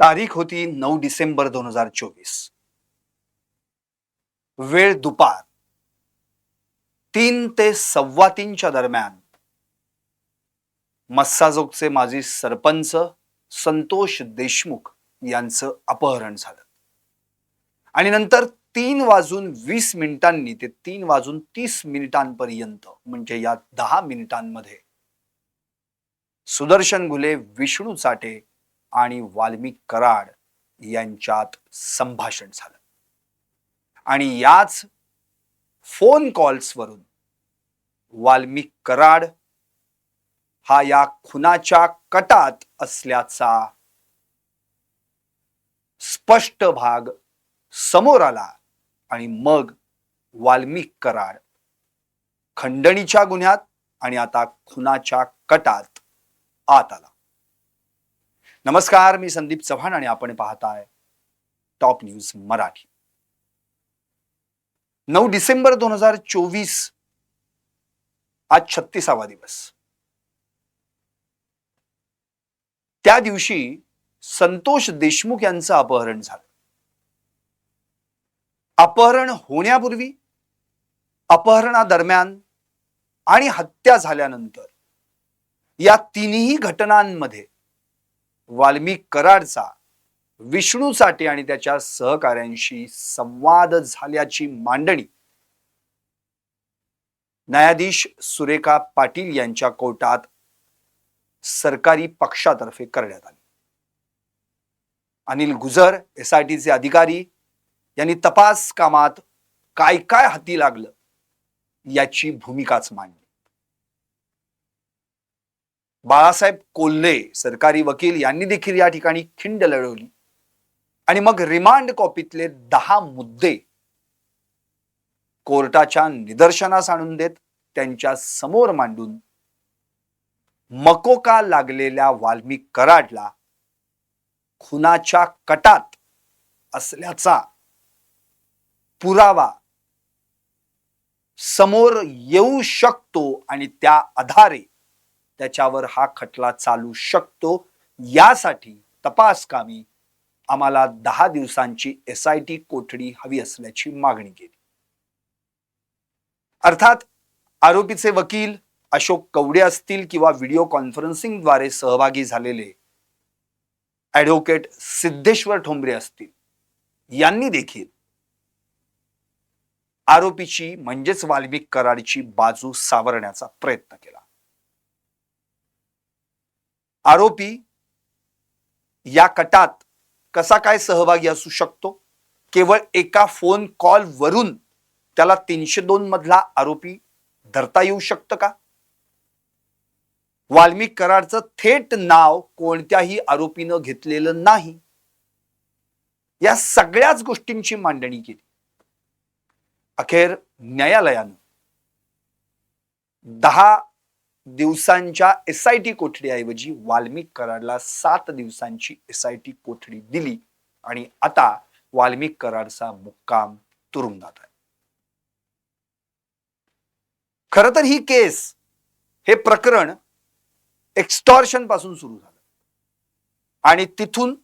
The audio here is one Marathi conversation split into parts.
तारीख होती 9 डिसेंबर 2024. वेळ दुपार 3 ते सव्वा 3च्या दरम्यान मस्साजोगचे माजी सरपंच संतोष देशमुख यांचं अपहरण झालं आणि नंतर 3:20 ते 3:30 म्हणजे या 10 मिनिटांमध्ये सुदर्शन घुले, विष्णू चाटे आणि वाल्मिक कराड यांच्यात संभाषण झालं आणि याच फोन कॉल्सवरून वाल्मिक कराड हा या खुनाच्या कटात असल्याचा स्पष्ट भाग समोर आला आणि मग वाल्मिक कराड खंडणीच्या गुन्ह्यात आणि आता खुनाच्या कटात आत आला. नमस्कार, मी संदीप चव्हाण आणि आपण पाहताय टॉप न्यूज मराठी. 9 डिसेंबर 2024 आज 36वा दिवस. त्या दिवशी संतोष देशमुख यांचं अपहरण झालं. अपहरण होण्यापूर्वी, अपहरणादरम्यान आणि हत्या झाल्यानंतर या तिन्ही घटनांमध्ये वाल्मिक कराडचा विष्णू चाटे आणि त्याच्या सहकाऱ्यांशी संवाद झाल्याची मांडणी न्यायाधीश सुरेखा पाटील यांच्या कोर्टात सरकारी पक्षातर्फे करण्यात आली. अनिल गुजर, एसआयटीचे अधिकारी यांनी तपास कामात काय काय हाती लागलं याची भूमिकाच मांडली. बाळासाहेब कोल्हे, सरकारी वकील यांनी देखील या ठिकाणी खिंड लढवली आणि मग रिमांड कॉपीतले 10 मुद्दे कोर्टाच्या निदर्शनास आणून देत त्यांच्या समोर मांडून मकोका लागलेल्या वाल्मिक कराडला खुनाच्या कटात असल्याचा पुरावा समोर येऊ शकतो आणि त्या आधारे त्याच्यावर हा खटला चालू शकतो, यासाठी तपासकामी आम्हाला 10 दिवसांची एसआयटी कोठडी हवी असल्याची मागणी केली. अर्थात आरोपीचे वकील अशोक कवडे असतील किंवा व्हिडिओ कॉन्फरन्सिंगद्वारे सहभागी झालेले ॲडव्होकेट सिद्धेश्वर ठोंबरे असतील, यांनी देखील आरोपीची म्हणजेच वाल्मिक कराडची बाजू सावरण्याचा प्रयत्न केला. आरोपी या कटात कसा काय सहभागी असू शकतो? केवळ एका फोन कॉल वरून त्याला 302 मधला आरोपी धरता येऊ शकतं का? वाल्मिक कराडचं थेट नाव कोणत्याही आरोपीनं घेतलेलं नाही. या सगळ्याच गोष्टींची मांडणी केली. अखेर न्यायालयानं 10 दिवसांच्या एसआयटी कोठडीऐवजी वाल्मिक कराडला 7 दिवसांची एसआयटी कोठडी दिली आणि आता वाल्मिक कराडचा मुक्काम तुरुंगात आहे. खरं तर ही केस, हे प्रकरण एक्स्टॉर्शन पासून सुरू झालं आणि तिथून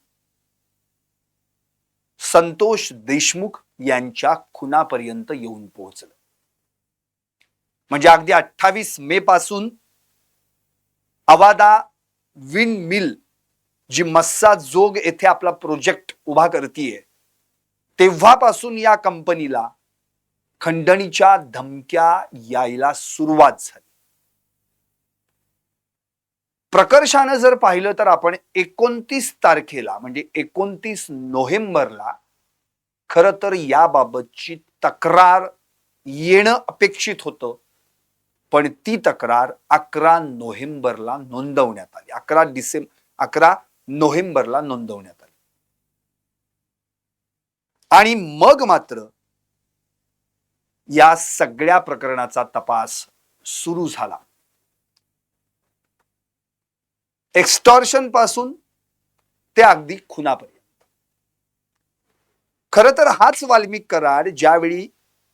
संतोष देशमुख यांच्या खुनापर्यंत येऊन पोहोचलं. म्हणजे अगदी 28 मे पासून अवादा विंड मिल जी मस्साजोग येथे आपला प्रोजेक्ट उभा करतीये, तेव्हापासून या कंपनीला खंडणीच्या धमक्या यायला सुरुवात झाली. प्रकर्षानं जर पाहिलं तर आपण 29 तारखेला म्हणजे 29 नोव्हेंबरला खरं तर याबाबतची तक्रार येणं अपेक्षित होतं, पण ती तक्रार 11 नोव्हेंबरला नोंदवण्यात आली. 11 नोव्हेंबरला नोंदवण्यात आली आणि मग मात्र या सगळ्या प्रकरणाचा तपास सुरू झाला. एक्स्टॉर्शन पासून ते अगदी खुनापर्यंत. खरं तर हाच वाल्मिक कराड ज्यावेळी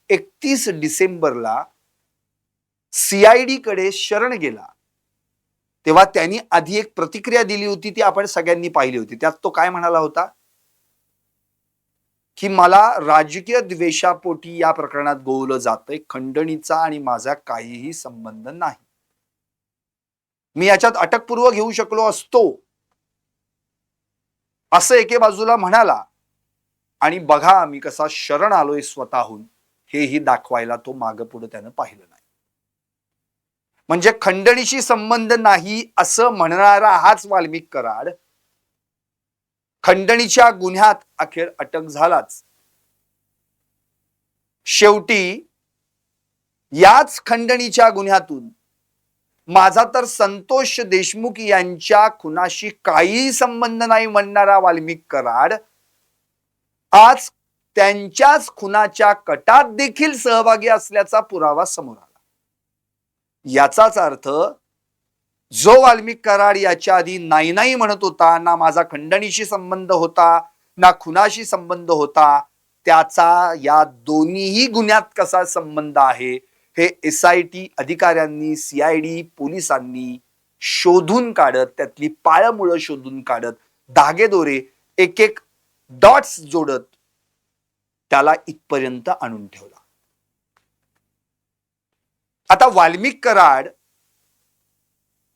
31 डिसेंबरला सीआयडी कडे शरण गेला, तेव्हा त्यांनी आधी एक प्रतिक्रिया दिली होती, ती आपण सगळ्यांनी पाहिली होती. त्यात तो काय म्हणाला होता की मला राजकीय द्वेषापोटी या प्रकरणात गोवलं जातंय, खंडणीचा आणि माझा काहीही संबंध नाही. मी याच्यात अटकपूर्व घेऊ शकलो असतो असं एके बाजूला म्हणाला आणि बघा मी कसा शरण आलोय स्वतःहून हेही दाखवायला तो मागे पुढे त्यानं पाहिलं नाही. म्हणजे खंडणीशी संबंध नाही असं म्हणणारा हाच वाल्मिक कराड खंडणीच्या गुन्ह्यात अखेर अटक झालाच. शेवटी याच खंडणीच्या गुन्ह्यातून माझा तर संतोष देशमुख यांच्या खुनाशी काही संबंध नाही म्हणणारा वाल्मिक कराड आज त्यांच्याच खुनाच्या कटात देखील सहभागी असल्याचा पुरावा समोर आला. याचाच अर्थ जो वाल्मिक कराड याच्या आधी नाही नाही म्हणत होता, ना माझा खंडणीशी संबंध होता ना खुनाशी संबंध होता, त्याचा या दोन्हीही गुन्ह्यात कसा संबंध आहे हे SIT अधिकाऱ्यांनी, CID पोलिसांनी शोधून काढत, त्यातली पाळमुळं शोधून काढत, धागेदोरे एक एक डॉट्स जोडत त्याला इथपर्यंत आणून ठेवला. आता वाल्मिक कराड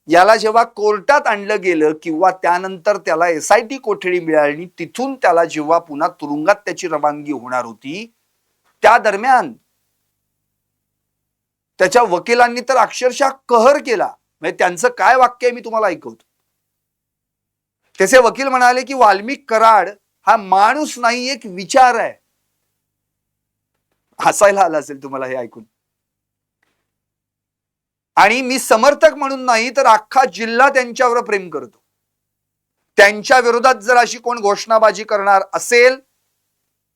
याला जेव्हा कोर्टात आणलं गेलं किंवा त्यानंतर त्याला SIT कोठडी मिळाली, तिथून त्याला जेव्हा पुन्हा तुरुंगात त्याची रवानगी होणार होती, त्या दरम्यान त्याच्या वकिलांनी तर अक्षरशः कहर केला. म्हणजे त्यांचं काय वाक्य आहे मी तुम्हाला ऐकवतो. त्याचे वकील म्हणाले की वाल्मिक कराड हा माणूस नाही, एक विचार आहे. हसायला आलं असेल तुम्हाला हे ऐकून. आणि मी समर्थक म्हणून नाही तर अख्खा जिल्हा त्यांच्यावर प्रेम करतो. त्यांच्या विरोधात जर अशी कोण घोषणाबाजी करणार असेल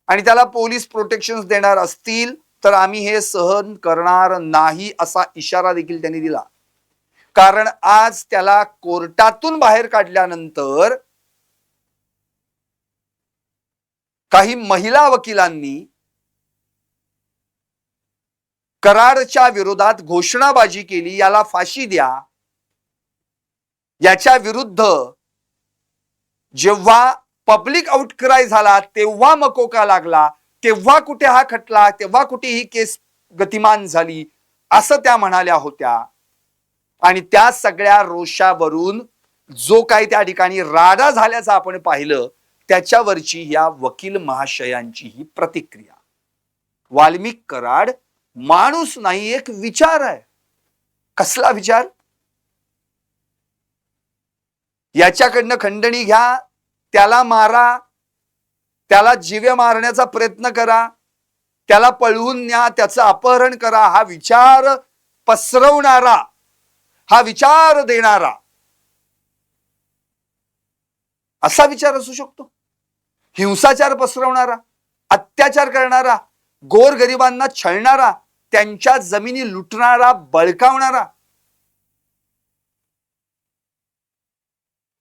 आणि त्याला पोलीस प्रोटेक्शन देणार असतील तर आम्ही हे सहन करणार नाही असा इशारा देखील त्यांनी दिला. कारण आज त्याला कोर्टातून बाहेर काढल्यानंतर काही महिला वकिलांनी कराडच्या विरोधात घोषणाबाजी केली, याला फाशी द्या. याच्या विरुद्ध जेव्हा पब्लिक आउटक्राय झाला तेव्हा मकोका लागला, तेव्हा कुठे हा खटला, तेव्हा कुठे ही केस गतिमान झाली असं त्या म्हणाल्या होत्या. आणि त्या सगळ्या रोषावरून जो काही त्या ठिकाणी राडा झाल्याचं आपण पाहिलं, त्याच्यावरची या वकील महाशयांची ही प्रतिक्रिया. वाल्मिक कराड माणूस नाही, एक विचार आहे. कसला विचार? याच्याकडनं खंडणी घ्या, त्याला मारा, त्याला जीवे मारण्याचा प्रयत्न करा, त्याला पळवून न्या, त्याचं अपहरण करा, हा विचार पसरवणारा, हा विचार देणारा असा विचार असू शकतो. हिंसाचार पसरवणारा, अत्याचार करणारा, गोरगरिबांना छळणारा, त्यांच्या जमिनी लुटणारा, बळकावणारा,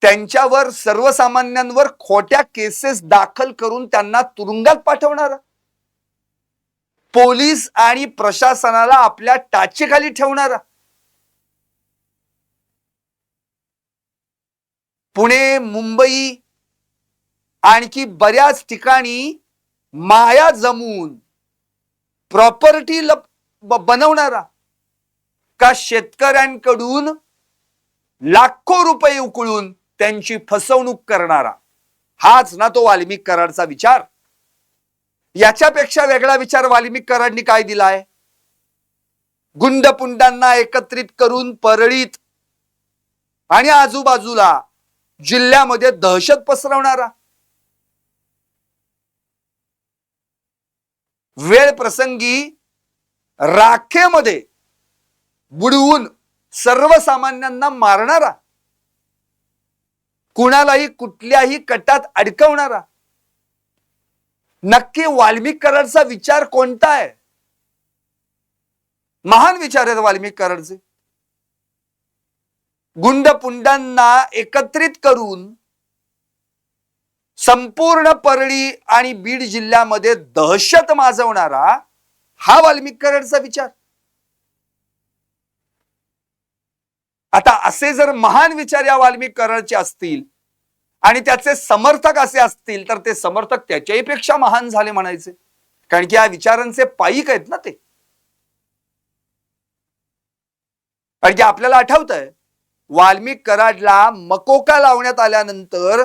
त्यांच्यावर सर्वसामान्यांवर खोट्या केसेस दाखल करून त्यांना तुरुंगात पाठवणारा, पोलीस आणि प्रशासनाला आपल्या टाचेखाली ठेवणारा, पुणे, मुंबई आणखी बऱ्याच ठिकाणी माया जमून प्रॉपर्टी बनवणारा, का शेतकऱ्यांकडून लाखो रुपये उकळून त्यांची फसवणूक करणारा, हाच ना तो वाल्मिक कराडचा विचार. याच्यापेक्षा वेगळा विचार वाल्मिक कराडनी काय दिलाय? गुंडपुंडांना एकत्रित करून परळीत आणि आजूबाजूला जिल्ह्यामध्ये दहशत पसरवणारा, वेळ प्रसंगी राखेमध्ये बुडवून सर्वसामान्यांना मारणारा, कुणालाही कुठल्याही कटात अडकवणारा. नक्की वाल्मिक कराडचा विचार कोणता आहे? महान विचार आहेत वाल्मिक कराडचे. गुंडपुंडांना एकत्रित करून संपूर्ण परळी आणि बीड जिल्ह्यामध्ये दहशत माजवणारा हा वाल्मिक कराडचा विचार. आता असे जर महान विचार या वाल्मिक कराडचे असतील आणि त्याचे समर्थक असे असतील तर ते समर्थक त्याच्याही पेक्षा महान झाले म्हणायचे, कारण की या विचारांचे पाईक आहेत ना ते. कारण की आपल्याला आठवतंय वाल्मिक कराडला मकोका लावण्यात आल्यानंतर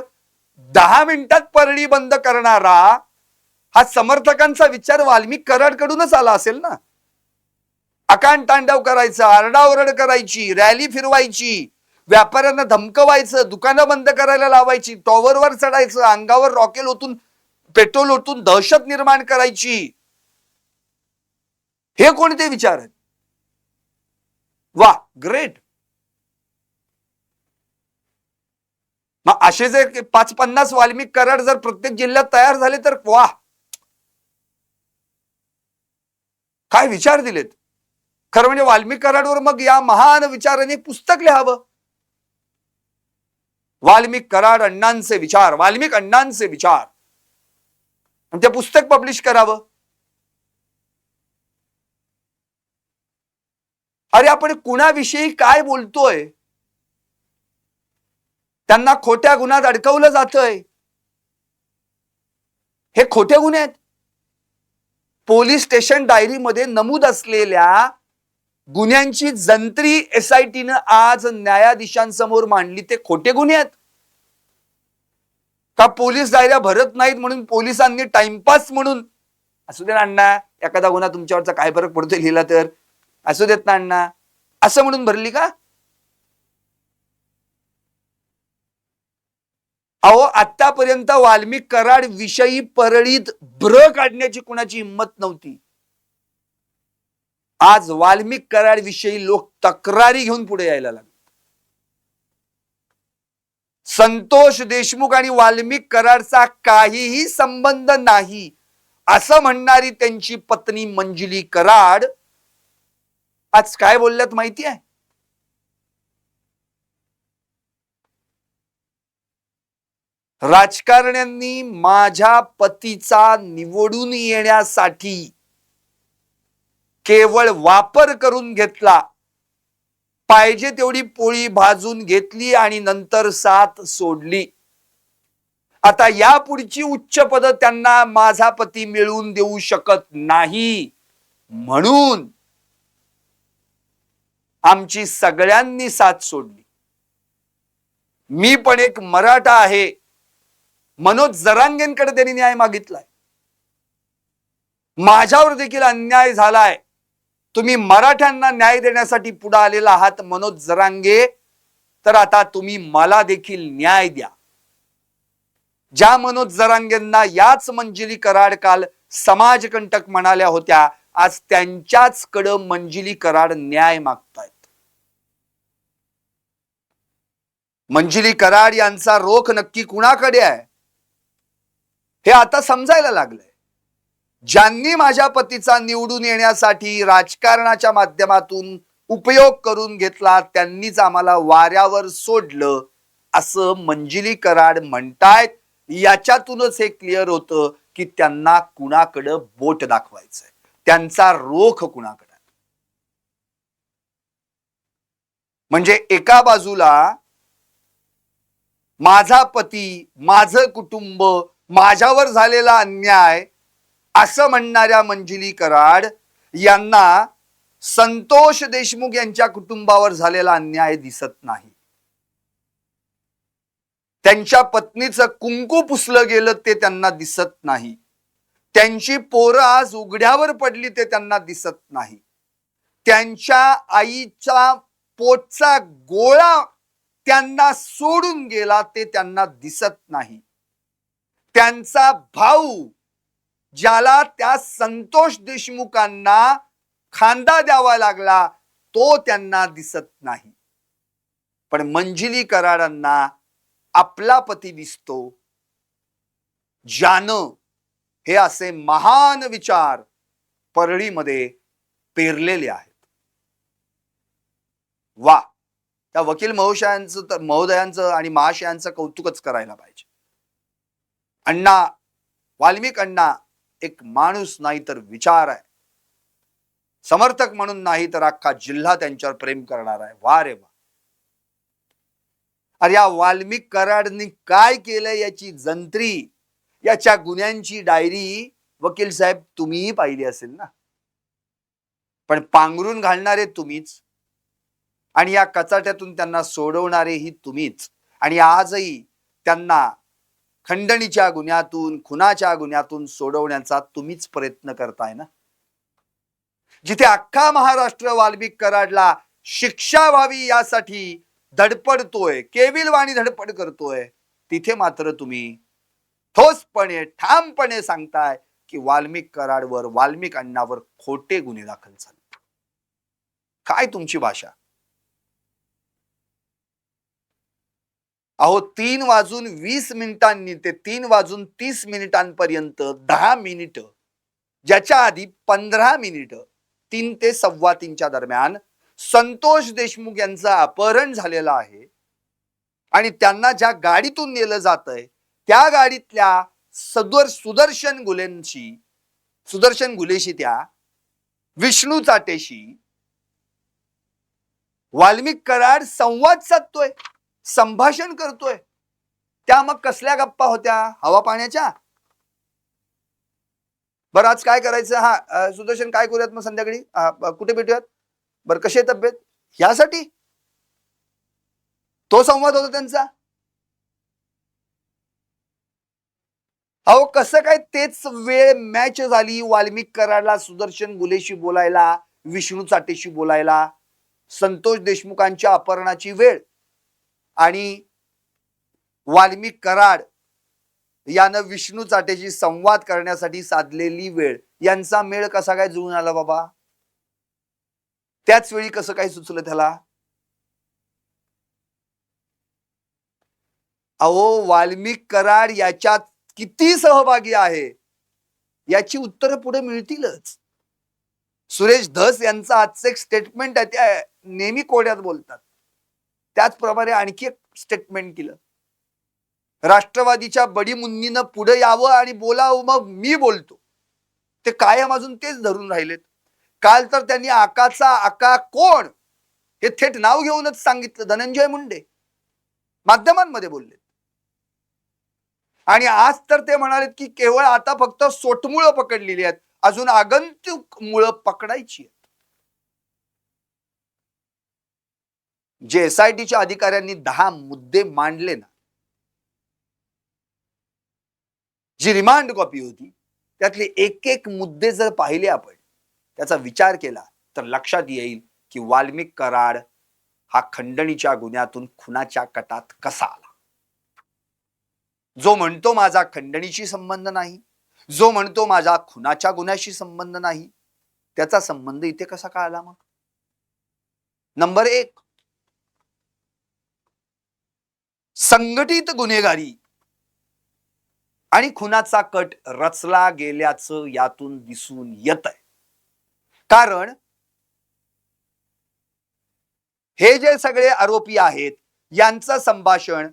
10 मिनिटात परळी बंद करणारा हा समर्थकांचा विचार वाल्मिक कराडकडूनच आला असेल ना. अकांड तांडव करायचा, आरडाओरड करायची, रॅली फिरवायची, व्यापाऱ्यांना धमकवायचं, दुकानं बंद करायला लावायची, टॉवरवर चढायचं, अंगावर रॉकेल ओतून पेट्रोल ओतून दहशत निर्माण करायची. हे कोणते विचार आहेत? वा, ग्रेट. मग असे जे 5-50 वाल्मिक कराड जर प्रत्येक जिल्ह्यात तयार झाले तर वा, काय विचार दिलेत. खरं म्हणजे वाल्मिक कराडवर मग या महान विचाराने पुस्तक लिहावं. वाल्मिक कराड अण्णांचे विचार, वाल्मिक अण्णांचे विचार, आणि ते पुस्तक पब्लिश करावं. अरे आपण कुणाविषयी काय बोलतोय? त्यांना खोट्या गुन्ह्यात अडकवलं जातंय. हे खोटे गुन्हे आहेत. पोलीस स्टेशन डायरीमध्ये नमूद असलेल्या गुन्ह्यांची जंत्री SITनं आज न्यायाधीशांसमोर मांडली. ते खोटे गुन्हे आहेत का? पोलीस डायऱ्या भरत नाहीत म्हणून पोलिसांनी टाइमपास म्हणून, असू दे ना अण्णा, एखादा गुन्हा तुमच्यावरचा काय फरक पडतोय लिहिला तर असू देत ना अण्णा, असं म्हणून भरली का? अहो, आतापर्यंत वाल्मिक कराड विषयी परळीत ब्र काढण्याची कुणाची हिंमत नव्हती. आज वाल्मिक कराड विषयी लोक तक्रारी घेऊन पुढे यायला लागले. संतोष देशमुख आणि वाल्मिक कराडचा काहीही संबंध नाही असं म्हणणारी त्यांची पत्नी मंजिली कराड आज काय बोलल्यात माहिती आहे? राजकारण्यांनी माझ्या पतीचा निवडून येण्यासाठी केवळ वापर करून घेतला, पाहिजे तेवढी पोळी भाजून घेतली आणि नंतर साथ सोडली. आता यापुढची उच्च पद त्यांना माझा पती मिळवून देऊ शकत नाही, म्हणून आमची सगळ्यांनी साथ सोडली. मी पण एक मराठा आहे, मनोज जरांगेंकडे त्यांनी न्याय मागितलाय. माझ्यावर देखील अन्याय झालाय, तुम्ही मराठ्यांना न्याय देण्यासाठी पुढे आलेला आहात मनोज जरांगे, तर आता तुम्ही मला देखील न्याय द्या. ज्या मनोज जरांगेंना याच मंजिली कराड काल समाजकंटक म्हणाल्या होत्या, आज त्यांच्याच कडे मंजिली कराड न्याय मागतायत. मंजिली कराड यांचा रोख नक्की कुणाकडे आहे हे आता समजायला लागलंय. ज्यांनी माझ्या पतीचा निवडून येण्यासाठी राजकारणाच्या माध्यमातून उपयोग करून घेतला त्यांनीच आम्हाला वाऱ्यावर सोडलं असं मंजिली कराड म्हणतायत. याच्यातूनच हे क्लिअर होतं की त्यांना कुणाकडे बोट दाखवायचंय, त्यांचा रोख कुणाकडे. म्हणजे एका बाजूला माझा पती, माझं कुटुंब, माझ्यावर झालेला अन्याय असं म्हणणाऱ्या मंजिली कराड यांना संतोष देशमुख यांच्या कुटुंबावर झालेला अन्याय दिसत नाही. त्यांच्या पत्नीचं कुंकू पुसलं गेलं ते त्यांना दिसत नाही. त्यांची पोरं आज उघड्यावर पडली ते त्यांना दिसत नाही. त्यांच्या आईचा पोटचा गोळा त्यांना सोडून गेला ते त्यांना दिसत नाही. त्यांचा भाऊ ज्याला त्या संतोष देशमुखांना खांदा द्यावा लागला तो त्यांना दिसत नाही. पण मंजिली कराडांना आपला पती दिसतो, ज्यानं हे असे महान विचार परळीमध्ये पेरलेले आहेत. वा, त्या वकील महोदयांचं आणि महाशयांचं कौतुकच करायला पाहिजे. अण्णा, वाल्मिक अण्णा एक माणूस नाही तर विचार आहे. समर्थक म्हणून नाही तर अख्खा जिल्हा त्यांच्यावर प्रेम करणार आहे. वा रे वा. अरे या वाल्मिक कराडनी काय केलं याची जंत्री, याच्या गुन्ह्यांची डायरी वकील साहेब तुम्हीही पाहिली असेल ना. पण पांघरून घालणारे तुम्हीच आणि या कचाट्यातून त्यांना सोडवणारेही तुम्हीच. आणि आजही त्यांना खंडणीच्या गुन्ह्यातून, खुनाच्या गुन्ह्यातून सोडवण्याचा तुम्हीच प्रयत्न करताय ना. जिथे अख्खा महाराष्ट्र वाल्मिक कराडला शिक्षा व्हावी यासाठी धडपडतोय, केविलवाणी धडपड करतोय, तिथे मात्र तुम्ही ठोसपणे ठामपणे सांगताय की वाल्मिक कराडवर, वाल्मिक अण्णावर खोटे गुन्हे दाखल झाले. काय तुमची भाषा. अहो 3:20 ते 3:30 10 मिनिट, ज्याच्या आधी 15 मिनिट, 3 ते 3:15 दरम्यान संतोष देशमुख यांचं अपहरण झालेलं आहे आणि त्यांना ज्या गाडीतून नेलं जातंय त्या गाडीतल्या सुदर्शन गुलेशी त्या विष्णू चाटेशी वाल्मिक कराड संवाद साधतोय, संभाषण करतोय. त्या मग कसल्या गप्पा होत्या, हवा पाण्याच्या. बरं आज काय करायचं, हा सुदर्शन काय करूयात मग संध्याकाळी, कुठे भेटूयात, बरं कशी आहे तब्येत, यासाठी तो संवाद होता त्यांचा. अहो कसं काय तेच वेळ मॅच झाली वाल्मिक कराडला सुदर्शन गुलेशी बोलायला, विष्णू चाटेशी बोलायला, संतोष देशमुखांच्या अपहरणाची वेळ आणि वाल्मिक कराड यानं विष्णू चाटेशी संवाद करण्यासाठी साधलेली वेळ, यांचा मेळ कसा काय जुळून आला बाबा. त्याच वेळी कसं काय सुचलं त्याला. अहो वाल्मिक कराड याच्यात किती सहभागी आहे याची उत्तरं पुढे मिळतीलच. सुरेश धस यांचं आजचं एक स्टेटमेंट आहे, त्या नेहमी कोड्यात बोलतात, त्याचप्रमाणे आणखी एक स्टेटमेंट केलं. राष्ट्रवादीच्या बडी मुन्नीनं पुढे यावं आणि बोलावं, मग मी बोलतो. ते कायम अजून तेच धरून राहिलेत. काल तर त्यांनी आकाचा आका कोण हे थेट नाव घेऊनच सांगितलं, धनंजय मुंडे माध्यमांमध्ये बोलले. आणि आज तर ते म्हणालेत की केवळ आता फक्त सोटमुळं पकडलेली आहेत, अजून आगंतुक मुळं पकडायची आहेत. जे SITच्या अधिकाऱ्यांनी 10 मुद्दे मांडले ना, जी रिमांड कॉपी होती त्यातले एक एक मुद्दे जर पाहिले आपण, त्याचा विचार केला तर लक्षात येईल की वाल्मिक कराड हा खंडणीच्या गुन्ह्यातून खुनाच्या कटात कसा आला. जो म्हणतो माझा खंडणीशी संबंध नाही, जो म्हणतो माझा खुनाच्या गुन्ह्याशी संबंध नाही, त्याचा संबंध इथे कसा काय आला. मग नंबर 1, संघटित गुन्हेगारी आणि खुनाचा कट रचला गेल्याचं यातून दिसून येत आहे. कारण हे जे सगळे आरोपी आहेत यांचं संभाषण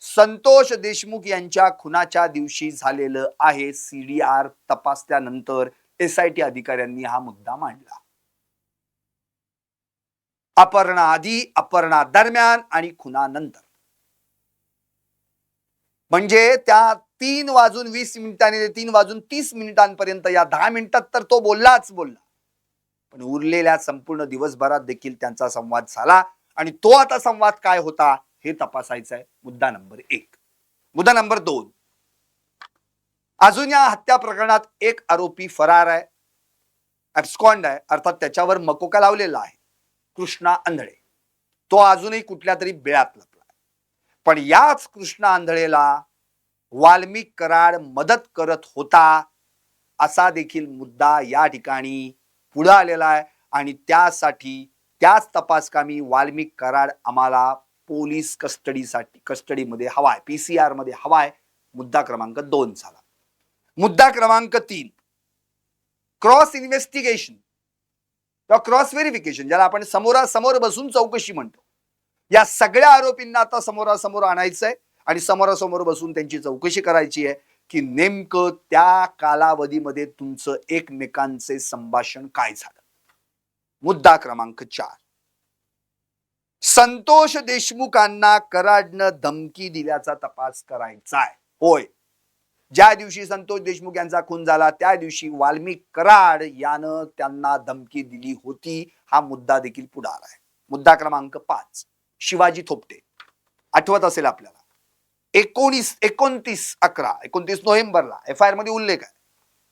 संतोष देशमुख यांच्या खुनाच्या दिवशी झालेलं आहे. CDR तपासल्यानंतर SIT अधिकाऱ्यांनी हा मुद्दा मांडला. अपहरणाआधी, अपहरणादरम्यान आणि खुनानंतर, म्हणजे त्या 3:20 ते 3:30 या 10 मिनिटात तर तो बोललाच बोलला, पण उरलेल्या संपूर्ण दिवसभरात देखील त्यांचा संवाद झाला आणि तो आता संवाद काय होता हे तपासायचं आहे. मुद्दा नंबर 1. मुद्दा नंबर 2, अजून या हत्या प्रकरणात एक आरोपी फरार आहे, ॲब्स्कॉन्ड आहे, अर्थात त्याच्यावर मकोका लावलेला आहे, कृष्णा आंधळे. तो अजूनही कुठल्या तरी बेळात लपला. पण याच कृष्णा आंधळेला वाल्मिक कराड मदत करत होता असा देखील मुद्दा या ठिकाणी पुढे आलेला आहे. आणि त्यासाठी त्याच तपासकामी वाल्मिक कराड आम्हाला पोलीस कस्टडीमध्ये हवाय, PCR मध्ये हवाय. मुद्दा क्रमांक 2 झाला. मुद्दा क्रमांक 3, क्रॉस इन्व्हेस्टिगेशन किंवा क्रॉस व्हेरिफिकेशन, ज्याला आपण समोरासमोर बसून चौकशी म्हणतो. या सगळ्या आरोपींना आता समोरासमोर आणायचंय आणि समोरासमोर बसून त्यांची चौकशी करायची आहे की नेमकं त्या कालावधीमध्ये तुमचं एकमेकांचे संभाषण काय झालं. मुद्दा क्रमांक 4, संतोष देशमुखांना कराडनं धमकी दिल्याचा तपास करायचा आहे. होय, ज्या दिवशी संतोष देशमुख यांचा खून झाला त्या दिवशी वाल्मिक कराड यानं त्यांना धमकी दिली होती. हा मुद्दा देखील पुढे आलाय. मुद्दा क्रमांक 5, शिवाजी थोपटे. आठवत असेल आपल्याला 29 नोव्हेंबरला FIR मध्ये उल्लेख आहे.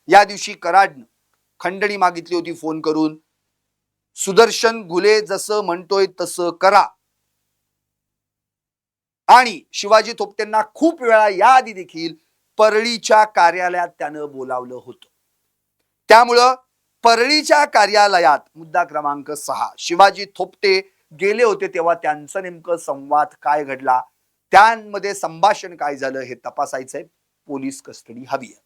या दिवशी कराडनं खंडणी मागितली होती फोन करून. सुदर्शन घुले जसं म्हणतोय तसं करा. आणि शिवाजी थोपटेंना खूप वेळा याआधी देखील परळीच्या कार्यालयात त्यानं बोलावलं होतं. त्यामुळं परळीच्या कार्यालयात मुद्दा क्रमांक 6 शिवाजी थोपटे गेले होते तेव्हा त्यांचं नेमकं संवाद काय घडला, त्यांमध्ये संभाषण काय झालं हे तपासायचंय. पोलीस कस्टडी हवी आहे.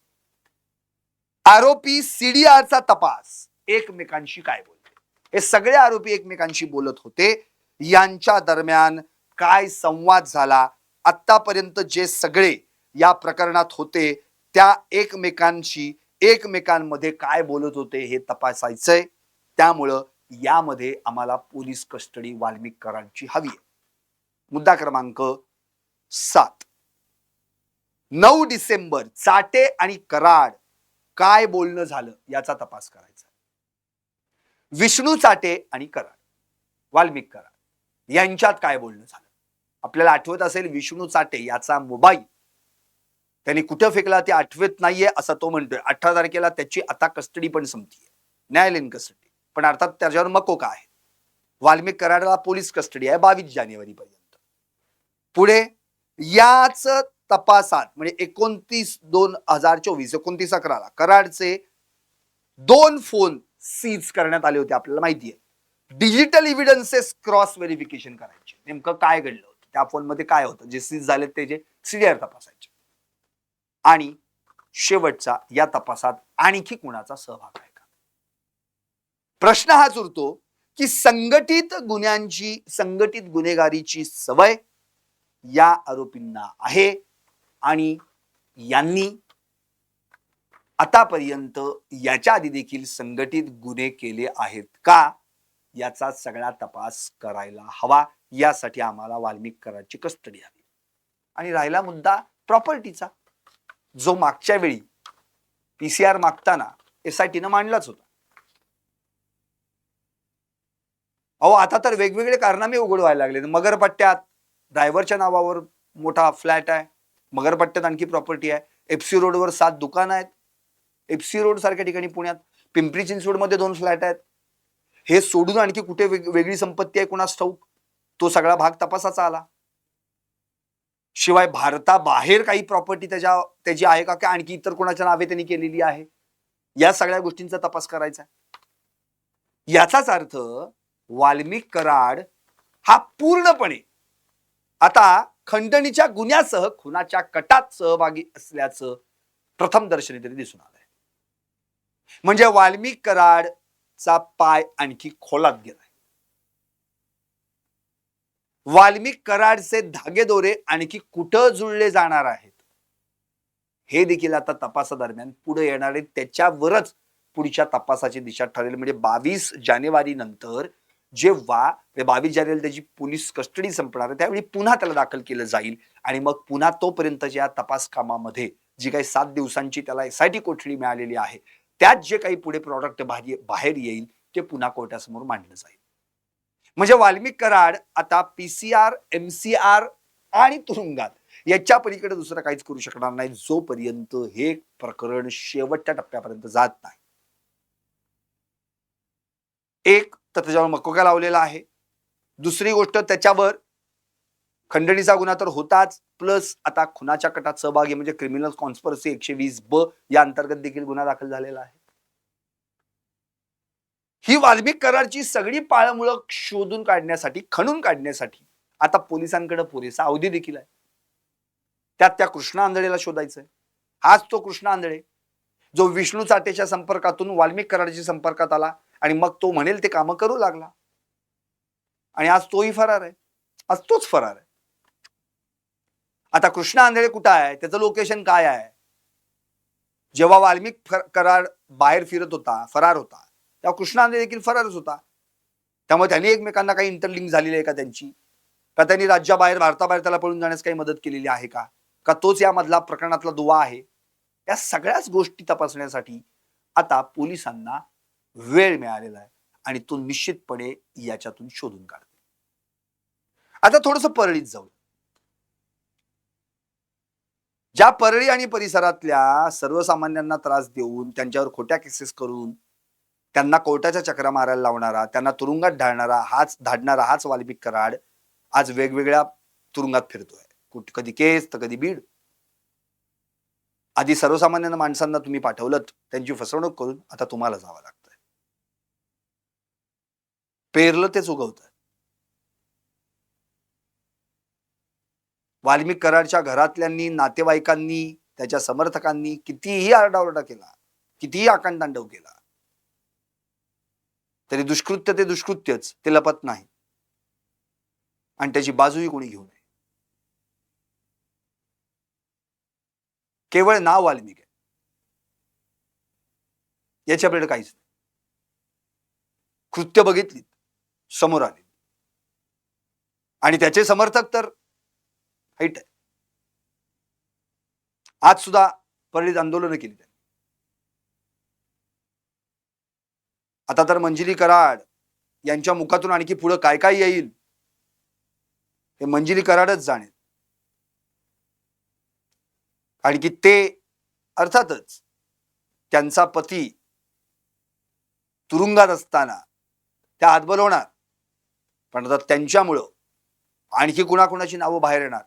आरोपी CDRचा तपास एकमेकांशी काय बोलते, हे सगळे आरोपी एकमेकांशी बोलत होते. यांच्या दरम्यान काय संवाद झाला, आतापर्यंत जे सगळे या प्रकरणात होते त्या एकमेकांमध्ये काय बोलत होते हे तपासायचंय. त्यामुळं यामध्ये आम्हाला पोलीस कस्टडी वाल्मिक कराडची हवी आहे. मुद्दा क्रमांक 7, 9 डिसेंबर चाटे आणि कराड काय बोलणं झालं याचा तपास करायचा. विष्णू चाटे आणि कराड, वाल्मिक कराड यांच्यात काय बोलणं झालं. आपल्याला आठवत असेल विष्णू चाटे याचा मोबाईल त्यांनी कुठं फेकला ते आठवत नाहीये असं तो म्हणतोय. 18 तारखेला त्याची आता कस्टडी पण संपतीये, न्यायालयीन कस्टडी. पण अर्थात त्याच्यावर मकोका आहे. वाल्मिक कराडला पोलीस कस्टडी आहे 22 जानेवारी पर्यंत. पुढे याच तपासात म्हणजे 29/2/2024 कराडचे 2 फोन सीज करण्यात आले होते. आपल्याला माहिती आहे डिजिटल एव्हिडन्सेस क्रॉस व्हेरिफिकेशन करायचे. नेमकं काय घडलं होतं त्या फोन मध्ये, काय होतं, जे सीज झाले त्याचे CDR तपासायचे. आणि शेवटचा या तपासात आणखी कुणाचा सहभाग आहे का. प्रश्न हाच उरतो की संघटित गुन्हेगारीची सवय या आरोपींना आहे आणि यांनी आतापर्यंत याच्या आधी देखील संघटित गुन्हे केले आहेत का याचा सगळा तपास करायला हवा. यासाठी आम्हाला वाल्मिक कराडची कस्टडी हवी. आणि राहिला मुद्दा प्रॉपर्टीचा, जो मागच्या वेळी PCR मागताना SITनं मांडलाच होता. आता तर वेगवेगळे कारनामे उघड व्हायला लागले. मगरपट्ट्यात ड्रायव्हरच्या नावावर मोठा फ्लॅट आहे, मगरपट्ट्यात आणखी प्रॉपर्टी आहे, FC रोडवर 7 दुकानं आहेत, FC रोड सारख्या ठिकाणी पुण्यात, पिंपरी चिंचवडमध्ये 2 फ्लॅट आहेत. हे सोडून आणखी कुठे वेगळी संपत्ती आहे कुणास ठाऊक. तो सगळा भाग तपासाचा आला. शिवाय भारताबाहेर काही प्रॉपर्टी त्याची आहे का, आणखी इतर कोणाच्या नावे त्यांनी केलेली आहे, या सगळ्या गोष्टींचा तपास करायचा. याचाच अर्थ वाल्मिक कराड हा पूर्णपणे आता खंडणीच्या गुन्ह्यासह खुनाच्या कटात सहभागी असल्याचं प्रथम दर्शनी तरी दिसून आलंय. म्हणजे वाल्मिक कराडचा पाय आणखी खोलात गेलाय. वाल्मिक कराडचे धागेदोरे आणखी कुठं जुळले जाणार आहेत हे देखील आता तपासादरम्यान पुढे येणार आहे. त्याच्यावरच पुढच्या तपासाची दिशा ठरेल. म्हणजे 22 जानेवारी नंतर जेव्हा 22 जानेवारी त्याची पोलीस कस्टडी संपणार आहे त्यावेळी पुन्हा त्याला दाखल केलं जाईल आणि मग पुन्हा तोपर्यंतच्या तपास कामामध्ये जी काही 7 दिवसांची त्याला SIT कोठडी मिळालेली आहे त्यात जे काही पुढे प्रॉडक्ट बाहेर येईल ते पुन्हा कोर्टासमोर मांडलं जाईल. म्हणजे वाल्मिक कराड आता PCR, MCR आणि तुरुंगात याच्या पलीकडे दुसरं काहीच करू शकणार नाही जोपर्यंत हे प्रकरण शेवटच्या टप्प्यापर्यंत जात नाही. एक तर त्याच्यावर मकोका लावलेला आहे, दुसरी गोष्ट त्याच्यावर खंडणीचा गुन्हा तर होताच, प्लस आता खुनाच्या कटात सहभागी म्हणजे क्रिमिनल कॉन्स्पिरसी 120B या अंतर्गत देखील गुन्हा दाखल झालेला आहे. ही वाल्मिक कराडची सगळी पाळमुळं शोधून काढण्यासाठी, खणून काढण्यासाठी आता पोलिसांकडे पुरेसा अवधी देखील आहे. त्यात त्या कृष्णा आंधळेला शोधायचंय. हाच तो कृष्णा आंधळे जो विष्णू चाटेच्या संपर्कातून वाल्मिक कराडच्या संपर्कात आला आणि मग तो म्हणेल ते कामं करू लागला आणि आज तोही फरार आहे. आज तोच फरार आहे. आता कृष्णा आंधळे कुठं आहे, त्याचं लोकेशन काय आहे, जेव्हा वाल्मिक कराड बाहेर फिरत होता, फरार होता, तेव्हा कृष्णा आंधळे देखील फरारच होता. त्यामुळे त्यांनी एकमेकांना काही इंटरलिंक झालेली आहे का त्यांची, का त्यांनी राज्याबाहेर भारताबाहेर त्याला पळून जाण्यास काही मदत केलेली आहे का तोच यामधला प्रकरणातला दुवा आहे. या सगळ्याच गोष्टी तपासण्यासाठी आता पोलिसांना वेळ मिळालेला आहे आणि तो निश्चितपणे याच्यातून शोधून काढते. आता थोडस परळीत जाऊ. ज्या परळी आणि परिसरातल्या सर्वसामान्यांना त्रास देऊन त्यांच्यावर खोट्या केसेस करून त्यांना कोर्टाच्या चक्रा मारायला लावणारा, त्यांना तुरुंगात धाडणारा हाच वाल्मिक कराड आज वेगवेगळ्या तुरुंगात फिरतोय. कधी केस तर कधी बीड. आधी सर्वसामान्य माणसांना तुम्ही पाठवलं, त्यांची फसवणूक करून आता तुम्हाला जावं लागतंय. पेरलं तेच उगवतंय. वाल्मिक कराडच्या घरातल्यांनी, नातेवाईकांनी, त्याच्या समर्थकांनी कितीही आरडाओरडा केला, कितीही आकांडतांडव केला, तरी दुष्कृत्य ते दुष्कृत्यच, ते लपत नाही आणि त्याची बाजूही कोणी घेऊ नये. केवळ नाव वाल्मिक आहे, याच्याकडे काहीच नाही. कृत्य बघितली, समोर आली आणि त्याचे समर्थक तर हाईट आहे. आज सुद्धा परळीत आंदोलनं केली त्यांनी. आता तर मंजिरी कराड यांच्या मुखातून आणखी पुढे काय काय येईल हे मंजिरी कराडच जाणे. कारण की ते अर्थातच त्यांचा पती तुरुंगात असताना त्या हात बोलवणार, पण आता त्यांच्यामुळं आणखी कुणाकुणाची नावं बाहेर येणार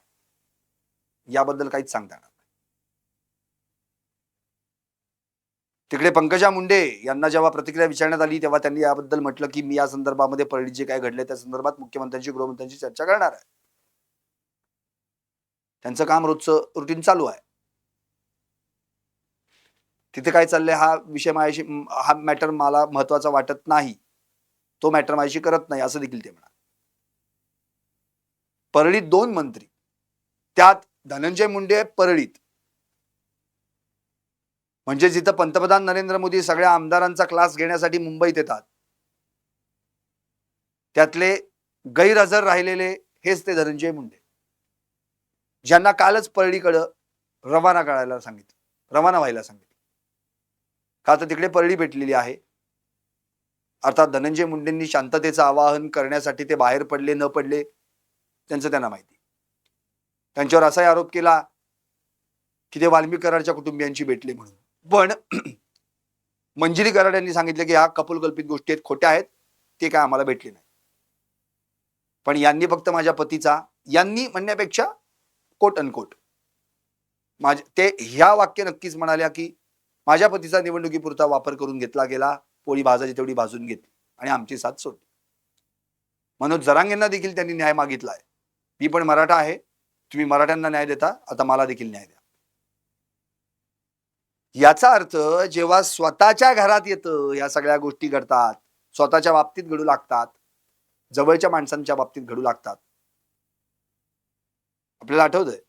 याबद्दल काहीच सांगता येणार नाही. तिकडे पंकजा मुंडे यांना जेव्हा प्रतिक्रिया विचारण्यात आली तेव्हा त्यांनी याबद्दल म्हटलं की मी या संदर्भामध्ये परळीत जे काय घडले त्या संदर्भात मुख्यमंत्र्यांची गृहमंत्र्यांची चर्चा करणार आहे. त्यांचं काम रोजचं रुटीन चालू आहे. तिथे काय चाललंय हा विषय माझ्याशी, हा मॅटर मला महत्वाचा वाटत नाही, तो मॅटर माझ्याशी करत नाही असं देखील ते म्हणाले. परळीत 2 मंत्री, त्यात धनंजय मुंडे परळीत, म्हणजे जिथं पंतप्रधान नरेंद्र मोदी सगळ्या आमदारांचा क्लास घेण्यासाठी मुंबईत येतात, त्यातले गैरहजर राहिलेले हेच ते धनंजय मुंडे, ज्यांना कालच परळीकडं रवाना व्हायला सांगितलं. का तर तिकडे परळी भेटलेली आहे. अर्थात धनंजय मुंडेंनी शांततेचं आवाहन करण्यासाठी ते बाहेर पडले न पडले त्यांचं त्यांना माहिती. त्यांच्यावर असाही आरोप केला की ते वाल्मिक कराडच्या कुटुंबियांची भेटले म्हणून. पण मंजिरी कराड यांनी सांगितलं की हा कपोलकल्पित गोष्टी आहेत, खोट्या आहेत, ते काय आम्हाला भेटले नाही. पण यांनी फक्त माझ्या पतीचा, यांनी म्हणण्यापेक्षा कोट अनकोट ते ह्या वाक्य नक्कीच म्हणाल्या की माझ्या पतीचा निवडणुकीपुरता वापर करून घेतला गेला, पोळी भाजायची तेवढी भाजून घेतली आणि आमची साथ सोडली. मनोज जरांगेंना देखील त्यांनी न्याय मागितलाय. मी पण मराठा आहे, तुम्ही मराठ्यांना न्याय देता, आता मला देखील न्याय द्या. याचा अर्थ जेव्हा स्वतःच्या घरात येतं, या सगळ्या गोष्टी घडतात, स्वतःच्या बाबतीत घडू लागतात, जवळच्या माणसांच्या बाबतीत घडू लागतात. आपल्याला आठवतंय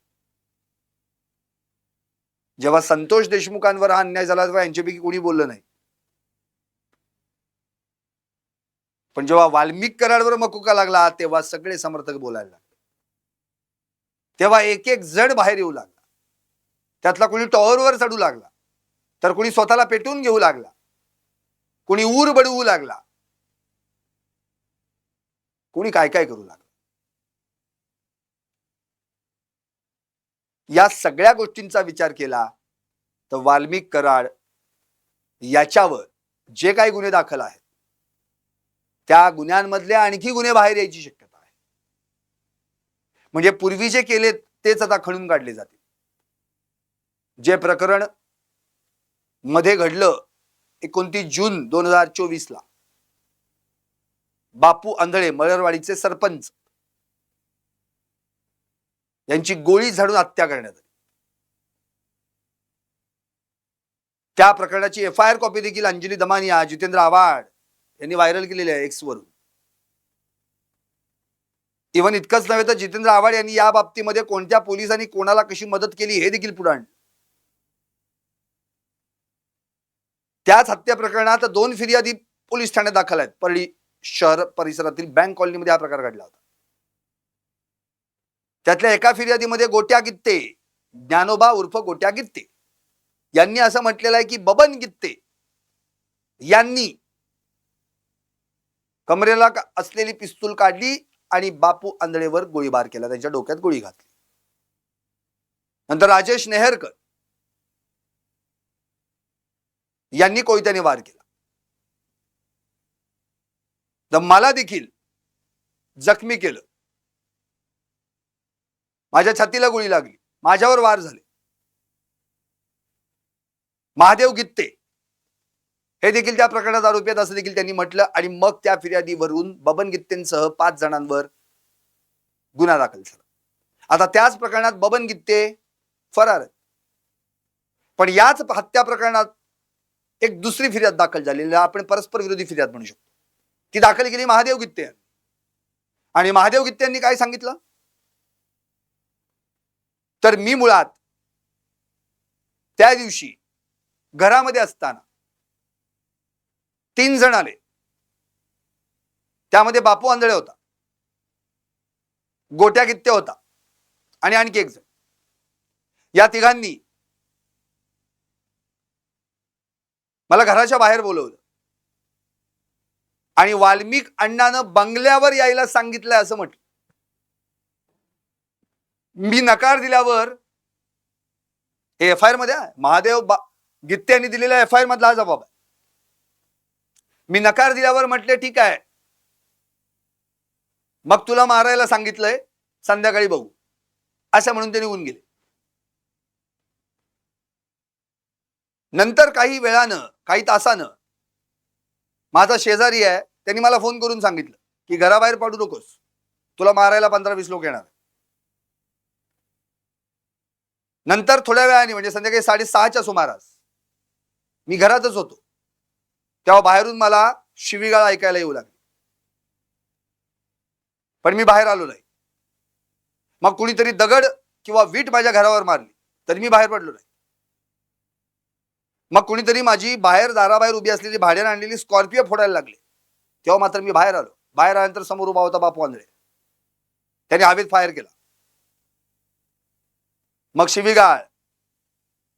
जेव्हा संतोष देशमुखांवर हा अन्याय झाला तेव्हा यांच्यापैकी कोणी बोललं नाही. पण जेव्हा वाल्मिक कराडवर मकुका लागला तेव्हा सगळे समर्थक बोलायला लागले. तेव्हा एक एक जण बाहेर येऊ लागला. त्यातला कोणी टॉवरवर चढू लागला, तर कोणी स्वतःला पेटवून घेऊ लागला, कोणी ऊर बडवू लागला, कोणी काय काय करू लागला. या सगळ्या गोष्टींचा विचार केला तर वाल्मिक कराड याच्यावर जे काही गुन्हे दाखल आहेत त्या गुन्ह्यांमधले आणखी गुन्हे बाहेर यायची शक्यता आहे. म्हणजे पूर्वी जे केले तेच आता खणून काढले जातील. जे प्रकरण मध्ये घडलं 29 जून 2024 ला, बापू आंधळे मळरवाडीचे सरपंच यांची गोळी झाडून हत्या करण्यात आली, त्या प्रकरणाची FIR कॉपी देखील अंजली दमानिया, जितेंद्र आव्हाड यांनी व्हायरल केलेली आहे एक्स वरून. इव्हन इतकंच नव्हे तर जितेंद्र आव्हाड यांनी या बाबतीमध्ये कोणत्या पोलिसांनी कोणाला कशी मदत केली हे देखील पुढे आणलं. त्याच हत्या प्रकरणात 2 फिर्यादी पोलीस ठाण्यात दाखल आहेत परळी शहर परिसरातील बँक कॉलनीमध्ये हा प्रकार घडला होता. त्यातल्या एका फिर्यादीमध्ये गोट्या गित्ते, ज्ञानोबा उर्फ गोट्या गित्ते यांनी असं म्हटलेलं आहे की बबन गित्ते यांनी कमरेला असलेली पिस्तूल काढली आणि बापू आंधळेवर गोळीबार केला, त्यांच्या डोक्यात गोळी घातली. नंतर राजेश नेहरकर यांनी कोयत्याने वार केला. तर मला देखील जखमी केलं, माझ्या छातीला गोळी लागली, माझ्यावर वार झाले. महादेव गित्ते हे देखील त्या प्रकरणात आरोपी आहेत असं देखील त्यांनी म्हटलं. आणि मग त्या फिर्यादीवरून बबन गित्तेंसह 5 जणांवर गुन्हा दाखल झाला. आता त्याच प्रकरणात बबन गित्ते फरार आहेत. पण याच हत्या प्रकरणात एक दुसरी फिर्याद दाखल झालेली, आपण परस्पर विरोधी फिर्याद म्हणू शकतो. ती दाखल केली महादेव गित्ते यांनी. आणि महादेव गित्ते यांनी काय सांगितलं, तर मी मुळात त्या दिवशी घरामध्ये असताना 3 जण आले, त्यामध्ये बापू आंधळे होता, गोट्या गित्ते होता आणि आणखी एक जण. या तिघांनी मला घराच्या बाहेर बोलवलं आणि वाल्मिक अण्णानं बंगल्यावर यायला सांगितलंय असं म्हटलं. मी नकार दिल्यावर, हे एफ आय आर मध्ये आहे, महादेव गित्ते यांनी दिलेल्या एफ आय आर मधला हा जबाब आहे. मी नकार दिल्यावर म्हटले ठीक आहे, मग तुला मारायला सांगितलंय, संध्याकाळी बघू, असं म्हणून ते निघून गेले. नंतर काही वेळानं, काही तासानं माझा शेजारी आहे, त्यांनी मला फोन करून सांगितलं की घराबाहेर पडू नकोस, तुला मारायला 15-20 लोक येणार. नंतर थोड्या वेळाने म्हणजे संध्याकाळी 6:30च्या सुमारास मी घरातच होतो, तेव्हा बाहेरून मला शिवीगाळ ऐकायला येऊ लागली. पण मी बाहेर आलो नाही. मग कुणीतरी दगड किंवा वीट माझ्या घरावर मारली तरी मी बाहेर पडलो नाही. मग कुणीतरी माझी बाहेर दाराबाहेर उभी असलेली भाड्याने आणलेली स्कॉर्पिओ फोडायला लागले, तेव्हा मात्र मी बाहेर आलो. बाहेर आल्यानंतर समोर उभा होता बापू आंधळे, त्याने हवेत फायर केला. मग शिवीगाळ,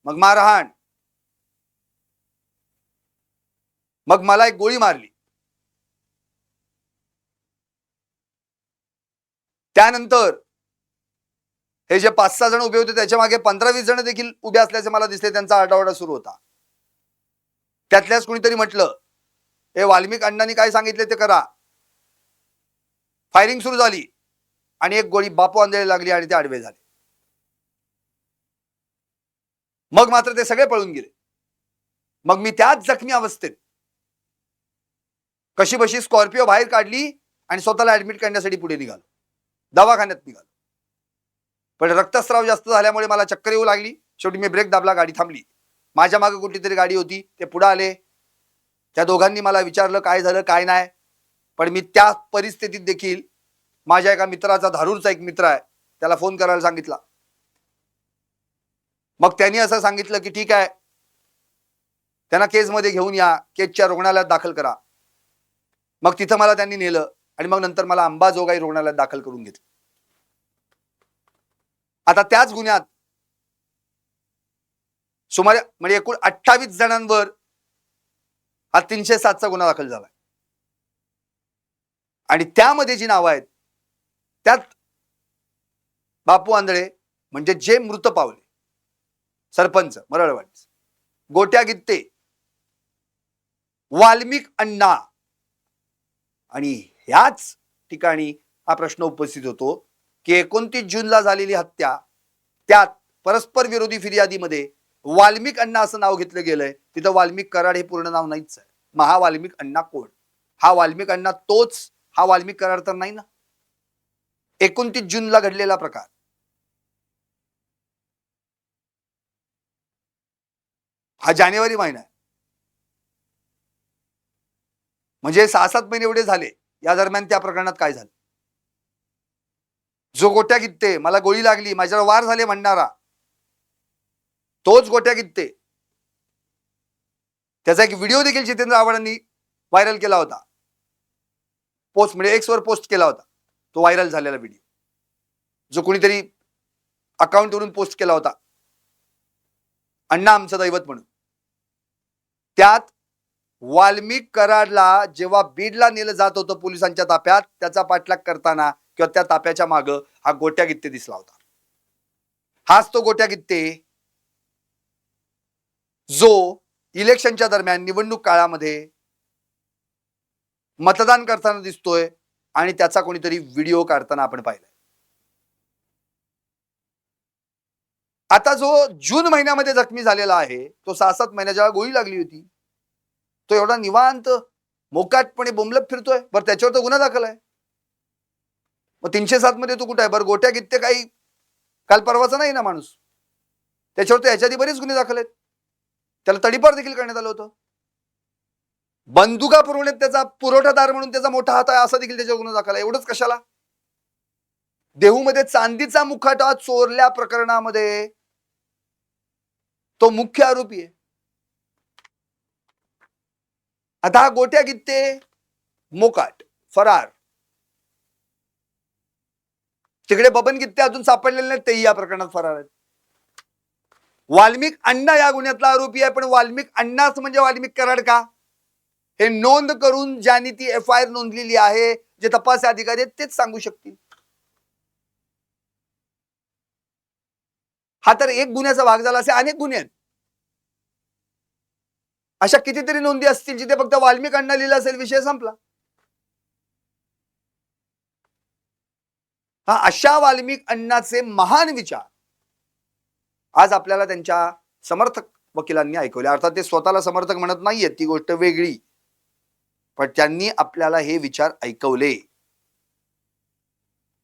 मग मारहाण, मग मला एक गोळी मारली. त्यानंतर हे जे 5-6 जण उभे होते त्याच्या मागे 15-20 जण देखील उभे असल्याचे मला दिसले, त्यांचा आरडाओरडा सुरू होता. त्यातल्याच कुणीतरी म्हटलं, हे वाल्मिक अण्णांनी काय सांगितले ते करा. फायरिंग सुरू झाली आणि एक गोळी बापू आंधळे लागली आणि ते आडवे झाले. मग मात्र ते सगळे पळून गेले. मग मी त्याच जखमी अवस्थेत कशीबशी स्कॉर्पिओ बाहेर काढली आणि स्वतःला ऍडमिट करण्यासाठी पुढे निघालो, दवाखान्यात निघालो. पण रक्तस्राव जास्त झाल्यामुळे मला चक्कर येऊ लागली. शेवटी मी ब्रेक दाबला, गाडी थांबली. माझ्या मागे कुठली तरी गाडी होती, ते पुढे आले. त्या दोघांनी मला विचारलं काय झालं काय नाही. पण मी त्या परिस्थितीत देखील माझ्या एका मित्राचा, धारूरचा एक मित्र आहे, त्याला फोन करायला सांगितला. मग त्यांनी असं सांगितलं की ठीक आहे, त्यांना केजमध्ये घेऊन या, केजच्या रुग्णालयात दाखल करा. मग तिथं मला त्यांनी नेलं आणि मग नंतर मला अंबाजोगाई रुग्णालयात दाखल करून घेतलं. आता त्याच गुन्ह्यात सुमारे म्हणजे एकूण 28 जणांवर हा 307चा गुन्हा दाखल झाला. आणि त्यामध्ये जी नावं आहेत त्यात बापू आंधळे म्हणजे जे मृत पावले, सरपंच मरळवाडी, गोट्या गित्ते, वाल्मिक अण्णा. आणि ह्याच ठिकाणी हा प्रश्न उपस्थित होतो की 29 जूनला झालेली हत्या, त्यात परस्पर विरोधी फिर्यादीमध्ये वाल्मिक अण्णा असं नाव घेतलं गेलंय. तिथं वाल्मिक कराड हे पूर्ण नाव नाहीच आहे. मग हा वाल्मिक अण्णा कोण? हा वाल्मिक अण्णा तोच हा वाल्मिक कराड तर नाही ना. 29 जूनला घडलेला प्रकार, हा जानेवारी महिना आहे, म्हणजे 6-7 महिने एवढे झाले. या दरम्यान त्या प्रकरणात काय झालं? जो गोट्या गित्ते, मला गोळी लागली, माझ्यावर वार झाले म्हणणारा, तोच गोट्या गित्ते. त्याचा एक व्हिडिओ देखील जितेंद्र आव्हाडांनी व्हायरल केला होता. पोस्ट म्हणजे एक्सवर पोस्ट केला होता, तो व्हायरल झालेला व्हिडिओ, जो कोणीतरी अकाउंटवरून पोस्ट केला होता, अण्णा आमचं दैवत म्हणून. त्यात वाल्मिक कराडला जेव्हा बीडला नेलं जात होतं पोलिसांच्या ताफ्यात, त्याचा पाठलाग करताना किंवा त्या ताफ्याच्या माग हा गोट्या गित्ते दिसला होता. हाच तो गोट्या गित्ते जो इलेक्शनच्या दरम्यान निवडणूक काळामध्ये मतदान करताना दिसतोय आणि त्याचा कोणीतरी व्हिडिओ काढताना आपण पाहिलाय. आता जो जून महिन्यामध्ये जखमी झालेला आहे, तो 6-7 महिन्याच्या गोळी लागली होती, तो एवढा निवांत मोकाटपणे बोंबलत फिरतोय. बरं त्याच्यावर तर गुन्हा दाखल आहे. मग 307 मध्ये तो कुठे आहे? बरं गोट्या गित्ते काही काल परवाचा नाही ना माणूस, त्याच्यावर तर ह्याच्या आधी बरेच गुन्हे दाखल आहेत. त्याला तडीपार देखील करण्यात आलं होतं. बंदुका पुरवण्यात त्याचा पुरवठादार म्हणून त्याचा मोठा हात आहे असा देखील त्याच्यावर गुन्हा दाखल आहे. एवढंच कशाला? देहूमध्ये चांदीचा मुखवटा चोरल्या प्रकरणामध्ये तो मुख्य आरोपी आहे. आता हा गोट्या गित्ते मोकाट फरार. तिकडे बबन गित्ते अजून सापडलेले नाहीत, तेही या प्रकरणात फरार आहेत. वाल्मिक अण्णा या गुन्ह्यातला आरोपी आहे, पण वाल्मिक अण्णाच म्हणजे वाल्मिक कराड का, हे नोंद करून ज्यांनी ती FIR नोंदलेली आहे, जे तपास अधिकारी आहेत तेच सांगू शकतील. हा तर एक गुन्ह्याचा भाग झाला. असे अनेक गुन्हे आहेत. अशा कितीतरी नोंदी असतील जिथे फक्त वाल्मिक अण्णा लिहिलं असेल, विषय संपला. हा अशा वाल्मिक अण्णाचे महान विचार आज आपल्याला त्यांच्या समर्थक वकिलांनी ऐकवले. अर्थात ते स्वतःला समर्थक म्हणत नाहीयेत, ती गोष्ट वेगळी, पण त्यांनी आपल्याला हे विचार ऐकवले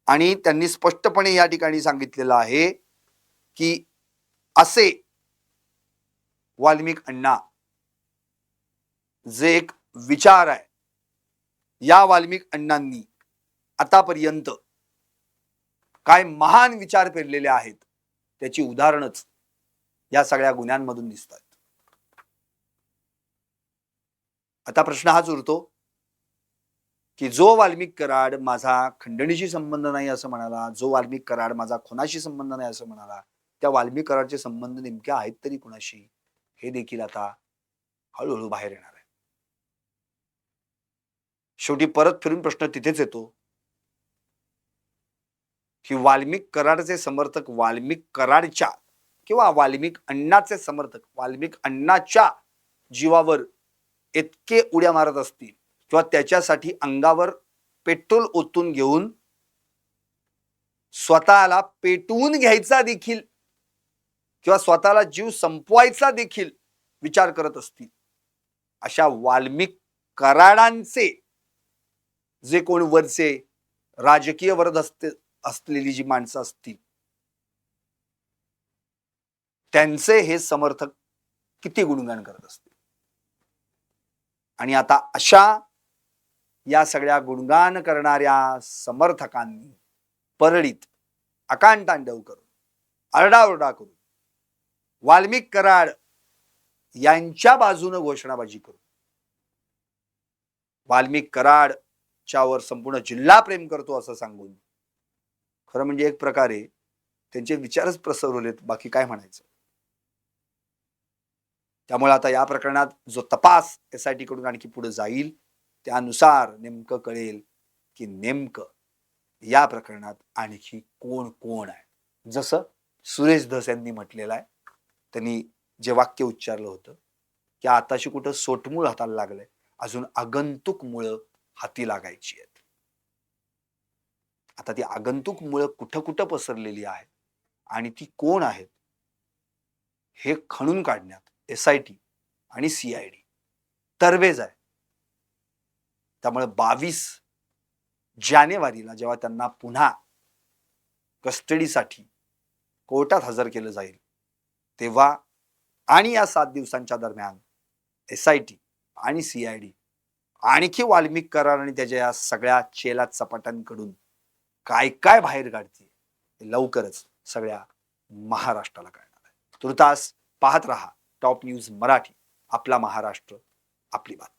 आणि त्यांनी स्पष्टपणे या ठिकाणी सांगितलेलं आहे की असे वाल्मिक अण्णा जे एक विचार आहे, या वाल्मिक अण्णांनी आतापर्यंत काय महान विचार पेरलेले आहेत, त्याची उदाहरणच या सगळ्या गुन्ह्यांमधून दिसतात. आता प्रश्न हाच उरतो की जो वाल्मिक कराड माझा खंडणीशी संबंध नाही असं म्हणाला, जो वाल्मिक कराड माझा खुनाशी संबंध नाही असं म्हणाला, त्या वाल्मिक कराडचे संबंध नेमके आहेत तरी कुणाशी, हे देखील आता हळूहळू बाहेर येणार आहे. शेवटी परत फिरून प्रश्न तिथेच येतो की वाल्मिक कराडचे समर्थक वाल्मिक कराडच्या किंवा वाल्मिक अण्णाचे समर्थक वाल्मिक अण्णाच्या जीवावर इतके उड्या मारत असतील किंवा त्याच्यासाठी अंगावर पेट्रोल ओतून घेऊन स्वतःला पेटवून घ्यायचा देखील किंवा स्वतःला जीव संपवायचा देखील विचार करत असतील, अशा वाल्मिक कराडांचे जे कोण वरचे राजकीय वर्ग असलेली जी माणसं असतील, त्यांचे हे समर्थक किती गुणगान करत असतील. आणि आता अशा या सगळ्या गुणगान करणाऱ्या समर्थकांनी परळीत आकांतांडव करून आरडाओरडा करून वाल्मिक कराड यांच्या बाजूने घोषणाबाजी करून वाल्मिक कराडच्यावर संपूर्ण जिल्हा प्रेम करतो असं सांगून खरं म्हणजे एक प्रकारे त्यांचे विचारच प्रसरवलेत, बाकी काय म्हणायचं. त्यामुळे आता या प्रकरणात जो तपास SIT कडून आणखी पुढे जाईल, त्यानुसार नेमकं कळेल की नेमकं या प्रकरणात आणखी कोण कोण आहे. जसं सुरेश धस यांनी म्हटलेलं आहे, त्यांनी जे वाक्य उच्चारलं होतं की आताशी कुठं सोटमूळ हाताला लागलंय, अजून आगंतुक मुळं हाती लागायची आहेत. आता ती आगंतुक मुळं कुठं कुठं पसरलेली आहेत आणि ती कोण आहेत हे खणून काढण्यात SIT आणि CID तरबेज आहे. त्यामुळे 22 जानेवारीला जेव्हा त्यांना पुन्हा कस्टडीसाठी कोर्टात हजर केलं जाईल, तेव्हा आणि या 7 दिवसांच्या दरम्यान SIT आणि CID आणखी वाल्मिक कराड आणि त्याच्या या सगळ्या चेला चपाटांकडून काय काय बाहेर काढते लवकरच सगळ्या महाराष्ट्राला कळणार आहे. तुर्तास पाहत रहा टॉप न्यूज मराठी. आपला महाराष्ट्र, आपली बात.